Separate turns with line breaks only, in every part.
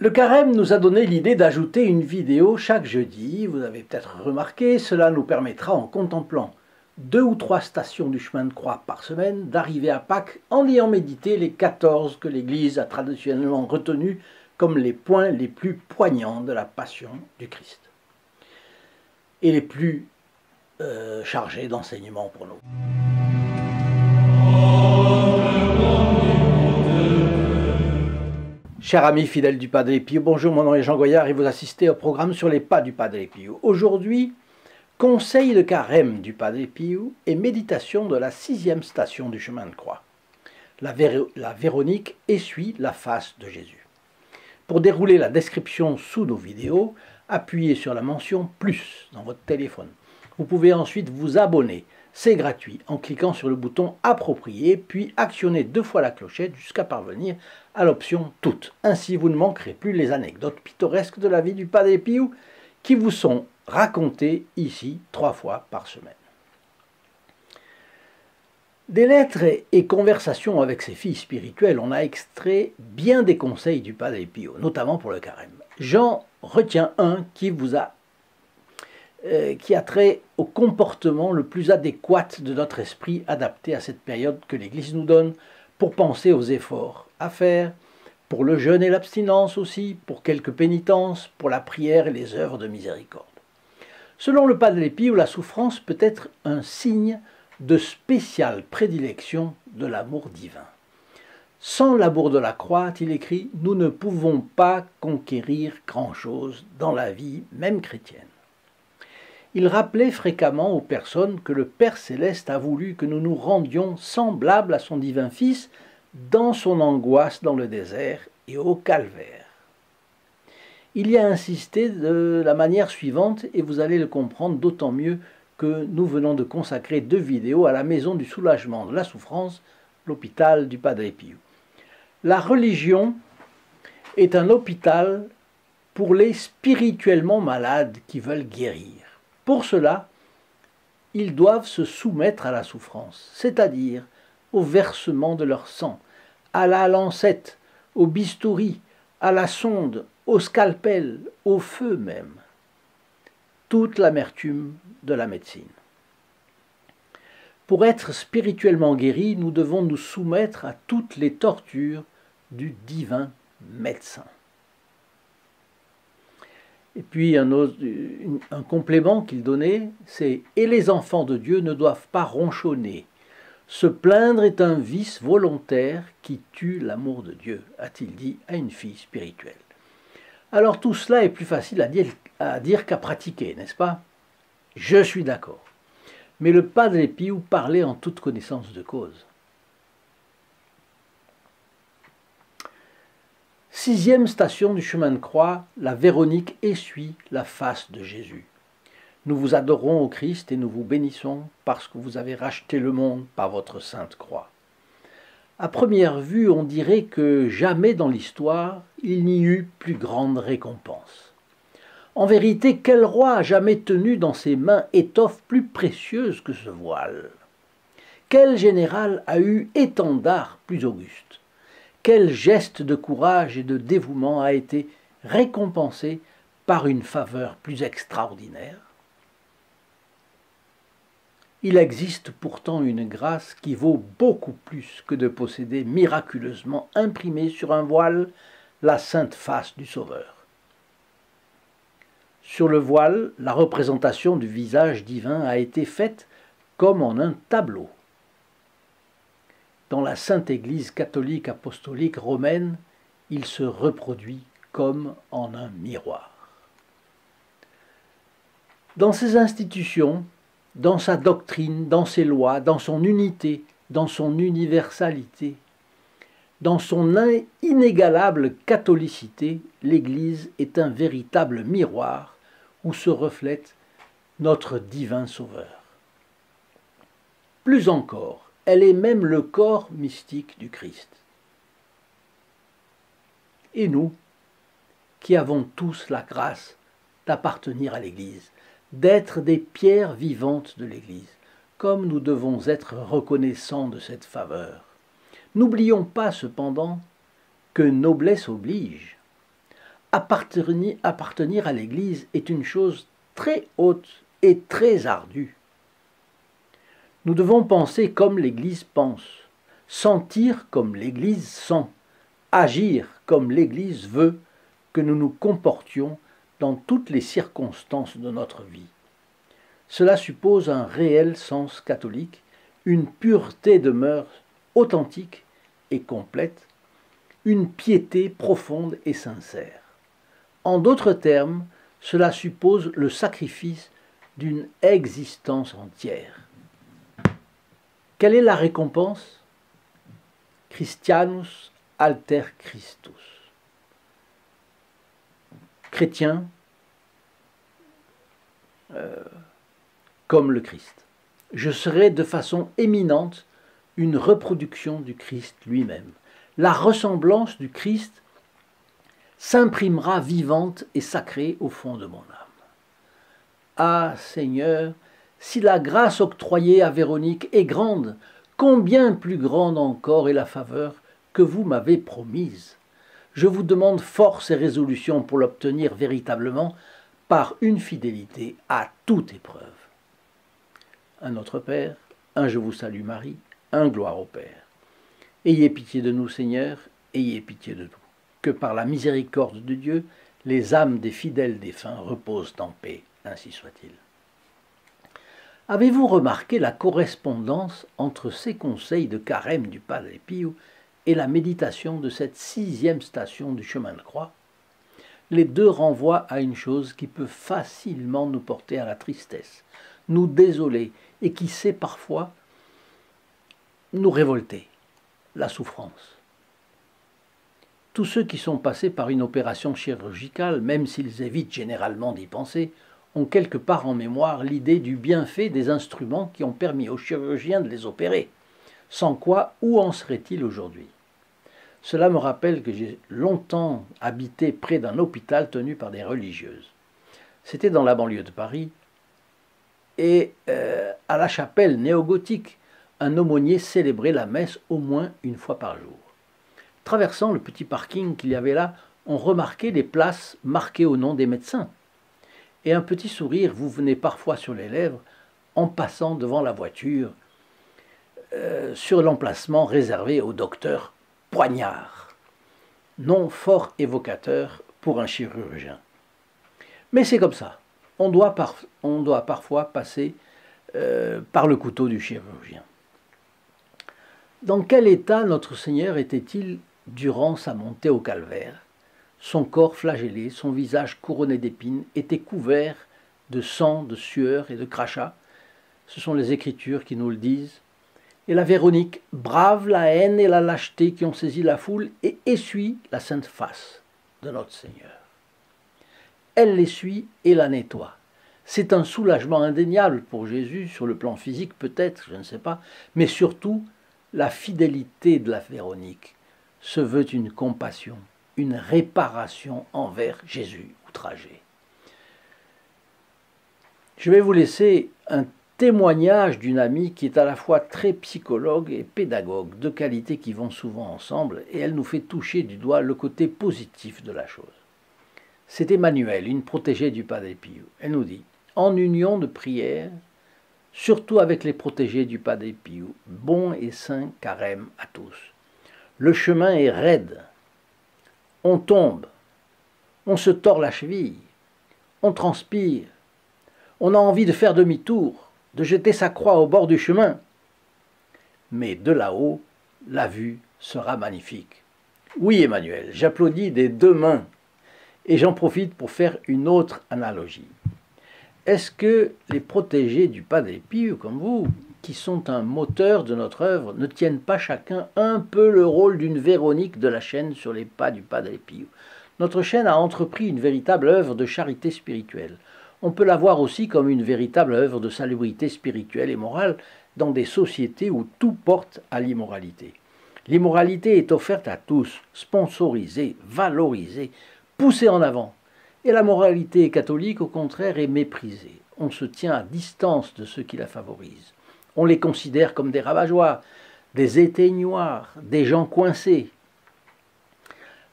Le carême nous a donné l'idée d'ajouter une vidéo chaque jeudi. Vous avez peut-être remarqué, cela nous permettra, en contemplant 2 ou 3 stations du chemin de croix par semaine, d'arriver à Pâques en ayant médité les 14 que l'Église a traditionnellement retenus comme les points les plus poignants de la passion du Christ et les plus chargés d'enseignements pour nous. Chers amis fidèles du Padre Pio, bonjour, mon nom est Jean Goyard et vous assistez au programme sur les pas du Padre Pio. Aujourd'hui, conseil de carême du Padre Pio et méditation de la 6e station du chemin de croix. La Véronique essuie la face de Jésus. Pour dérouler la description sous nos vidéos, appuyez sur la mention « Plus » dans votre téléphone. Vous pouvez ensuite vous abonner, c'est gratuit, en cliquant sur le bouton « Approprié » puis actionner 2 fois la clochette jusqu'à parvenir à l'option « Toutes ». Ainsi, vous ne manquerez plus les anecdotes pittoresques de la vie du Padre Pio qui vous sont racontées ici 3 fois par semaine. Des lettres et conversations avec ses filles spirituelles, on a extrait bien des conseils du Padre Pio, notamment pour le carême. J'en retiens un qui a trait au comportement le plus adéquat de notre esprit adapté à cette période que l'Église nous donne pour penser aux efforts à faire, pour le jeûne et l'abstinence aussi, pour quelques pénitences, pour la prière et les œuvres de miséricorde. Selon le Padre Pio, la souffrance peut être un signe de spéciale prédilection de l'amour divin. Sans l'amour de la croix, a-t-il écrit, nous ne pouvons pas conquérir grand-chose dans la vie, même chrétienne. Il rappelait fréquemment aux personnes que le Père Céleste a voulu que nous nous rendions semblables à son divin Fils dans son angoisse dans le désert et au calvaire. Il y a insisté de la manière suivante, et vous allez le comprendre d'autant mieux que nous venons de consacrer 2 vidéos à la maison du soulagement de la souffrance, l'hôpital du Padre Pio. La religion est un hôpital pour les spirituellement malades qui veulent guérir. Pour cela, ils doivent se soumettre à la souffrance, c'est-à-dire au versement de leur sang, à la lancette, au bistouri, à la sonde, au scalpel, au feu même. Toute l'amertume de la médecine. Pour être spirituellement guéris, nous devons nous soumettre à toutes les tortures du divin médecin. Et puis un complément qu'il donnait, c'est « Et les enfants de Dieu ne doivent pas ronchonner. Se plaindre est un vice volontaire qui tue l'amour de Dieu », a-t-il dit à une fille spirituelle. Alors tout cela est plus facile à dire qu'à pratiquer, n'est-ce pas? Je suis d'accord. Mais le Padre Pio parlait en toute connaissance de cause. 6e station du chemin de croix, la Véronique essuie la face de Jésus. Nous vous adorons au Christ et nous vous bénissons parce que vous avez racheté le monde par votre sainte croix. À première vue, on dirait que jamais dans l'histoire, il n'y eut plus grande récompense. En vérité, quel roi a jamais tenu dans ses mains étoffe plus précieuse que ce voile? Quel général a eu étendard plus auguste? Quel geste de courage et de dévouement a été récompensé par une faveur plus extraordinaire? Il existe pourtant une grâce qui vaut beaucoup plus que de posséder miraculeusement imprimée sur un voile la sainte face du Sauveur. Sur le voile, la représentation du visage divin a été faite comme en un tableau. Dans la Sainte Église catholique apostolique romaine, il se reproduit comme en un miroir. Dans ses institutions, dans sa doctrine, dans ses lois, dans son unité, dans son universalité, dans son inégalable catholicité, l'Église est un véritable miroir où se reflète notre divin Sauveur. Plus encore, elle est même le corps mystique du Christ. Et nous, qui avons tous la grâce d'appartenir à l'Église, d'être des pierres vivantes de l'Église, comme nous devons être reconnaissants de cette faveur. N'oublions pas cependant que noblesse oblige. appartenir à l'Église est une chose très haute et très ardue. Nous devons penser comme l'Église pense, sentir comme l'Église sent, agir comme l'Église veut que nous nous comportions dans toutes les circonstances de notre vie. Cela suppose un réel sens catholique, une pureté de mœurs authentique et complète, une piété profonde et sincère. En d'autres termes, cela suppose le sacrifice d'une existence entière. Quelle est la récompense? Christianus alter Christus. Chrétien comme le Christ. Je serai de façon éminente une reproduction du Christ lui-même. La ressemblance du Christ s'imprimera vivante et sacrée au fond de mon âme. Ah Seigneur, si la grâce octroyée à Véronique est grande, combien plus grande encore est la faveur que vous m'avez promise. Je vous demande force et résolution pour l'obtenir véritablement par une fidélité à toute épreuve. Un Notre Père, un Je vous salue Marie, un Gloire au Père. Ayez pitié de nous Seigneur, ayez pitié de nous. Que par la miséricorde de Dieu, les âmes des fidèles défunts reposent en paix, ainsi soit-il. Avez-vous remarqué la correspondance entre ces conseils de carême du Padre Pio et la méditation de cette 6e station du chemin de croix? Les deux renvoient à une chose qui peut facilement nous porter à la tristesse, nous désoler et qui sait parfois nous révolter, la souffrance. Tous ceux qui sont passés par une opération chirurgicale, même s'ils évitent généralement d'y penser, ont quelque part en mémoire l'idée du bienfait des instruments qui ont permis aux chirurgiens de les opérer, sans quoi où en serait-il aujourd'hui? Cela me rappelle que j'ai longtemps habité près d'un hôpital tenu par des religieuses. C'était dans la banlieue de Paris, et à la chapelle néogothique, un aumônier célébrait la messe au moins une fois par jour. Traversant le petit parking qu'il y avait là, on remarquait les places marquées au nom des médecins. Et un petit sourire vous venait parfois sur les lèvres en passant devant la voiture sur l'emplacement réservé au docteur Poignard. Nom fort évocateur pour un chirurgien. Mais c'est comme ça. On doit parfois passer par le couteau du chirurgien. Dans quel état notre Seigneur était-il durant sa montée au calvaire? Son corps flagellé, son visage couronné d'épines, était couvert de sang, de sueur et de crachats. Ce sont les Écritures qui nous le disent. Et la Véronique brave la haine et la lâcheté qui ont saisi la foule et essuie la sainte face de notre Seigneur. Elle l'essuie et la nettoie. C'est un soulagement indéniable pour Jésus, sur le plan physique peut-être, je ne sais pas, mais surtout la fidélité de la Véronique se veut une compassion, une réparation envers Jésus outragé. Je vais vous laisser un témoignage d'une amie qui est à la fois très psychologue et pédagogue, deux qualités qui vont souvent ensemble, et elle nous fait toucher du doigt le côté positif de la chose. C'est Emmanuelle, une protégée du Padre Pio. Elle nous dit, en union de prière, surtout avec les protégés du Padre Pio, bon et saint carême à tous. Le chemin est raide, on tombe, on se tord la cheville, on transpire, on a envie de faire demi-tour, de jeter sa croix au bord du chemin. Mais de là-haut, la vue sera magnifique. Oui, Emmanuel, j'applaudis des deux mains et j'en profite pour faire une autre analogie. Est-ce que les protégés du Padre Pio, comme vous, qui sont un moteur de notre œuvre, ne tiennent pas chacun un peu le rôle d'une Véronique de la chaîne sur les pas du Padre Pio? Notre chaîne a entrepris une véritable œuvre de charité spirituelle. On peut la voir aussi comme une véritable œuvre de salubrité spirituelle et morale dans des sociétés où tout porte à l'immoralité. L'immoralité est offerte à tous, sponsorisée, valorisée, poussée en avant. Et la moralité catholique, au contraire, est méprisée. On se tient à distance de ceux qui la favorisent. On les considère comme des rabat-joie, des éteignoirs, des gens coincés.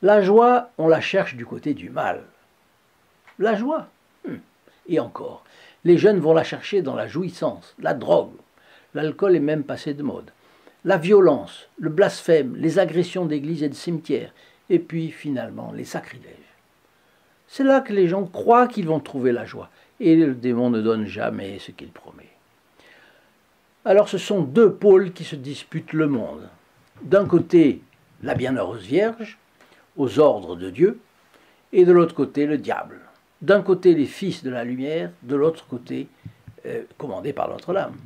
La joie, on la cherche du côté du mal. La joie, et encore, les jeunes vont la chercher dans la jouissance, la drogue. L'alcool est même passé de mode. La violence, le blasphème, les agressions d'églises et de cimetières, et puis finalement les sacrilèges. C'est là que les gens croient qu'ils vont trouver la joie, et le démon ne donne jamais ce qu'il promet. Alors ce sont deux pôles qui se disputent le monde. D'un côté, la bienheureuse Vierge, aux ordres de Dieu, et de l'autre côté, le diable. D'un côté, les fils de la lumière, de l'autre côté, commandés par Notre-Dame.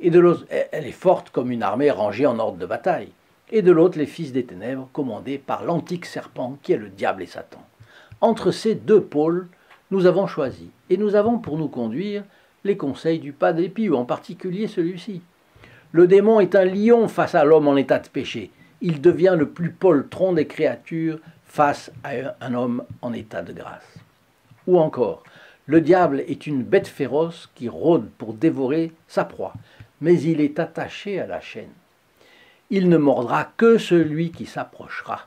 Et de l'autre, elle est forte comme une armée rangée en ordre de bataille. Et de l'autre, les fils des ténèbres, commandés par l'antique serpent qui est le diable et Satan. Entre ces deux pôles, nous avons choisi, et nous avons pour nous conduire les conseils du Padre Pio, en particulier celui-ci. Le démon est un lion face à l'homme en état de péché. Il devient le plus poltron des créatures face à un homme en état de grâce. Ou encore, le diable est une bête féroce qui rôde pour dévorer sa proie, mais il est attaché à la chaîne. Il ne mordra que celui qui s'approchera.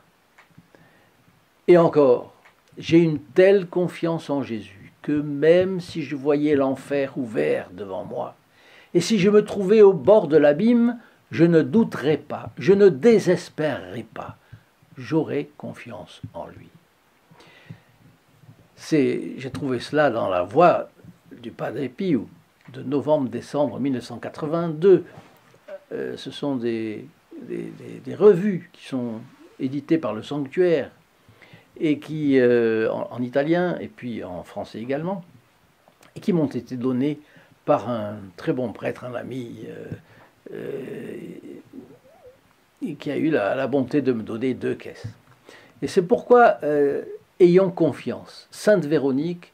Et encore, j'ai une telle confiance en Jésus que même si je voyais l'enfer ouvert devant moi, et si je me trouvais au bord de l'abîme, je ne douterai pas, je ne désespérerai pas. J'aurai confiance en lui. J'ai trouvé cela dans la voix du Padre Pio de novembre-décembre 1982. Ce sont des revues qui sont éditées par le Sanctuaire et qui, en italien et puis en français également, et qui m'ont été données par un très bon prêtre, un ami, qui a eu la bonté de me donner 2 caisses. Et c'est pourquoi, ayons confiance. Sainte Véronique,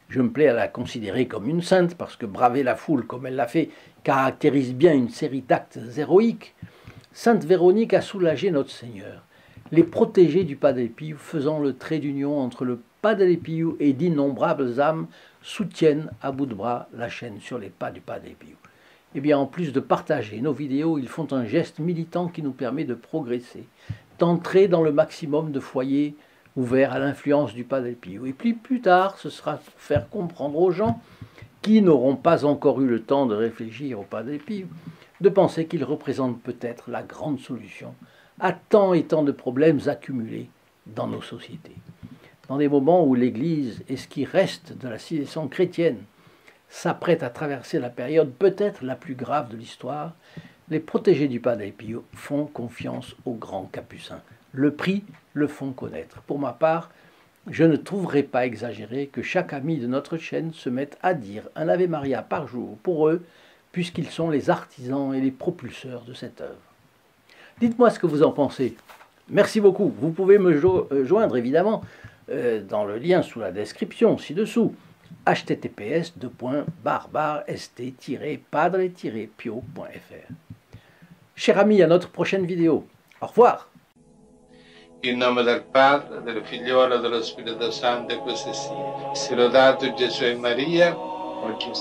je me plais à la considérer comme une sainte, parce que braver la foule comme elle l'a fait caractérise bien une série d'actes héroïques. Sainte Véronique a soulagé notre Seigneur, les protégés du Padre Pio, faisant le trait d'union entre le Padre Pio et d'innombrables âmes soutiennent à bout de bras la chaîne sur les pas du Padre Pio. Eh bien, en plus de partager nos vidéos, ils font un geste militant qui nous permet de progresser, d'entrer dans le maximum de foyers ouverts à l'influence du Padre Pio. Et puis plus tard, ce sera pour faire comprendre aux gens qui n'auront pas encore eu le temps de réfléchir au Padre Pio, de penser qu'il représente peut-être la grande solution à tant et tant de problèmes accumulés dans nos sociétés. Dans des moments où l'Église et ce qui reste de la civilisation chrétienne s'apprête à traverser la période peut-être la plus grave de l'histoire, les protégés du Padre Pio font confiance aux grands capucins. Le prix le font connaître. Pour ma part, je ne trouverai pas exagéré que chaque ami de notre chaîne se mette à dire un Ave Maria par jour pour eux, puisqu'ils sont les artisans et les propulseurs de cette œuvre. Dites-moi ce que vous en pensez. Merci beaucoup. Vous pouvez me joindre évidemment dans le lien sous la description ci-dessous. https://st-padre-pio.fr. Chers amis, à notre prochaine vidéo. Au revoir.
In nome del Padre, del Figliolo e dello Spirito Santo, e così sia. Sia lodato Gesù e Maria, oggi